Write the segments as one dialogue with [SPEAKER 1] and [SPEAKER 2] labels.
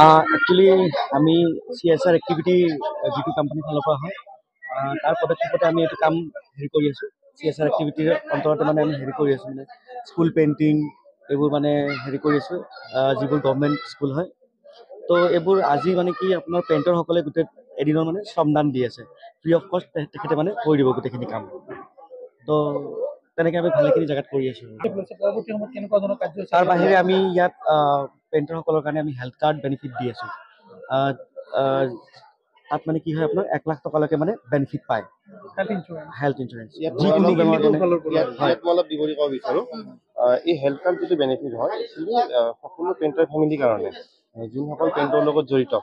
[SPEAKER 1] Actually আমি CSR activity যিটো কোম্পানীৰ ফালৰ পৰা হয় তাৰ পদক্ষেপতে আমি এইটো কাম হেৰি কৰি আছোঁ। CSR এক্টিভিটিৰ অন্তৰ্গত মানে আমি হেৰি কৰি আছোঁ মানে স্কুল পেইণ্টিং এইবোৰ মানে হেৰি কৰি আছোঁ যিবোৰ গভৰ্ণমেণ্ট স্কুল হয়। তো এইবোৰ আজি মানে কি আপোনাৰ পেইণ্টাৰসকলে গোটেই এদিনৰ মানে শ্ৰমদান দি আছে, ফ্ৰী অফ কষ্ট তেখেতে মানে কৰি দিব গোটেইখিনি কাম। তো তেনেকৈ আমি ভালেখিনি জেগাত কৰি আছোঁ। তাৰ বাহিৰে আমি ইয়াত পেইণ্টাৰসকলৰ কাৰণে আমি হেল্থ কাৰ্ড বেনিফিট দি আছোঁ। তাত মানে কি হয় আপোনাৰ 1 লাখ টকালৈকে মানে বেনিফিট পায় হেল্থ ইঞ্চুৰেঞ্চ যিকোনো বেমাৰ
[SPEAKER 2] অলপ বিৱৰি ক'ব বিচাৰোঁ। এই হেল্থ কাৰ্ড যিটো বেনিফিট হয় সকলো পেইণ্টাৰ ফেমিলিৰ কাৰণে যোনসকল পেইণ্টৰ লগত জড়িত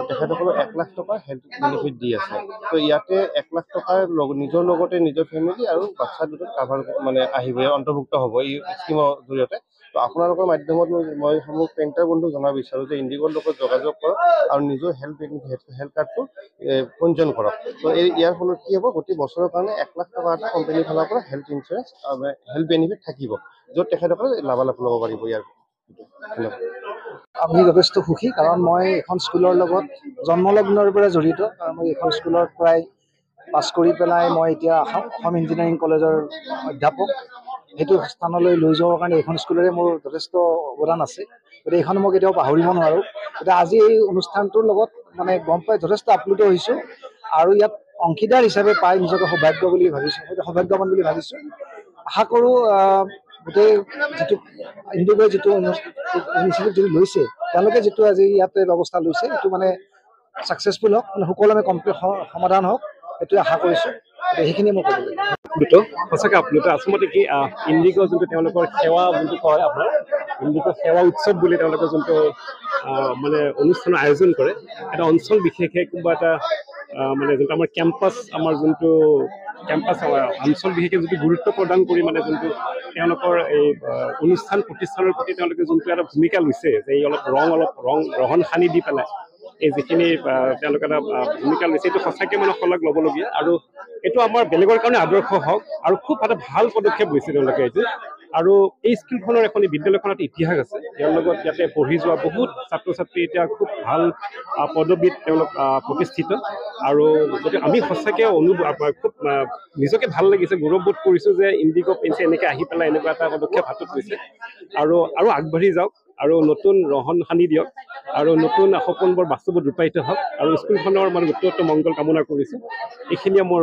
[SPEAKER 2] তেখেতসকলক 1 লাখ টকাৰ হেল্থ বেনিফিট দি আছে। তো ইয়াতে 1 লাখ টকাৰ নিজৰ লগতে নিজৰ ফেমিলি আৰু বাচ্চা দুটাক কাভাৰ মানে আহিব অন্তৰ্ভুক্ত হ'ব এই স্কিমৰ জৰিয়তে। তো আপোনালোকৰ মাধ্যমত মই সমূহ পেইণ্টাৰ বন্ধুক জনাব বিচাৰোঁ যে ইণ্ডিগোৰ লগত যোগাযোগ কৰক আৰু নিজৰ হেল্থ কাৰ্ডটো পঞ্জীয়ন কৰক। তো ইয়াৰ ফলত কি হ'ব, প্ৰতি বছৰৰ কাৰণে 1 লাখ টকা এটা কোম্পানীৰ ফালৰ পৰা হেল্থ ইঞ্চুৰেঞ্চ হেল্থ বেনিফিট থাকিব, য'ত তেখেতসকলে লাভালাভ ল'ব পাৰিব ইয়াৰ।
[SPEAKER 3] আমি যথেষ্ট সুখী, কাৰণ মই এখন স্কুলৰ লগত জন্মলগ্নৰ পৰা জড়িত। কাৰণ মই এইখন স্কুলত প্ৰায় পাছ কৰি পেলাই মই এতিয়া অসম ইঞ্জিনিয়াৰিং কলেজৰ অধ্যাপক। সেইটো স্থানলৈ লৈ যোৱাৰ কাৰণে এইখন স্কুলৰে মোৰ যথেষ্ট অৱদান আছে, গতিকে এইখন মই কেতিয়াও পাহৰিব নোৱাৰোঁ। গতিকে আজি এই অনুষ্ঠানটোৰ লগত মানে গম পাই যথেষ্ট আপ্লুত হৈছোঁ আৰু ইয়াত অংশীদাৰ হিচাপে পাই নিজকে সৌভাগ্যৱান বুলি ভাবিছোঁ। আশা কৰোঁ গোটেই যিটো ইণ্ডিগোৱে যিটো ইনিচিয়েটিভ যিটো লৈছে, তেওঁলোকে যিটো আজি ইয়াতে ব্যৱস্থা লৈছে সেইটো মানে ছাকচেছফুল হওক, মানে সুকলমে সমাধান হওক, সেইটোৱে আশা কৰিছোঁ। সেইখিনি মই ক'ব লাগিব।
[SPEAKER 4] সঁচাকৈ আপ্লুত। আচলতে কি ইণ্ডিগো যোনটো তেওঁলোকৰ সেৱা যোনটো কয় আপোনাৰ ইণ্ডিগো সেৱা উৎসৱ বুলি তেওঁলোকে যোনটো মানে অনুষ্ঠানৰ আয়োজন কৰে, এটা অঞ্চল বিশেষে কোনোবা এটা মানে যোনটো আমাৰ কেম্পাছ অঞ্চল বিশেষে যিটো গুৰুত্ব প্ৰদান কৰি মানে যোনটো তেওঁলোকৰ এই অনুষ্ঠান প্ৰতিষ্ঠানৰ প্ৰতি তেওঁলোকে যোনটো এটা ভূমিকা লৈছে, যে এই ৰহন সানি দি পেলাই এই যিখিনি তেওঁলোকে এটা ভূমিকা লৈছে, এইটো সঁচাকৈ মানে শলাগ ল'বলগীয়া। আৰু এইটো আমাৰ বেলেগৰ কাৰণে আদৰ্শ হওক, আৰু খুব এটা ভাল পদক্ষেপ লৈছে তেওঁলোকে এইটো। আৰু এই স্কুলখনৰ এখন বিদ্যালয়খনত ইতিহাস আছে, ইয়াৰ লগত ইয়াতে পঢ়ি যোৱা বহুত ছাত্ৰ ছাত্ৰী এতিয়া খুব ভাল পদবীত তেওঁলোক প্ৰতিষ্ঠিত। আৰু গতিকে আমি সঁচাকৈ খুব নিজকে ভাল লাগিছে, গৌৰৱবোধ কৰিছোঁ যে ইণ্ডিগো পেইণ্টছে এনেকৈ আহি পেলাই এনেকুৱা এটা পদক্ষেপ হাতত লৈছে। আৰু আগবাঢ়ি যাওক আৰু নতুন ৰহন সানি দিয়ক আৰু নতুন সপোনবোৰ বাস্তৱত ৰূপায়িত হওক, আৰু স্কুলখনৰ মানে উত্তৰোত্তৰ মংগল কামনা কৰিছোঁ। এইখিনিয়ে মোৰ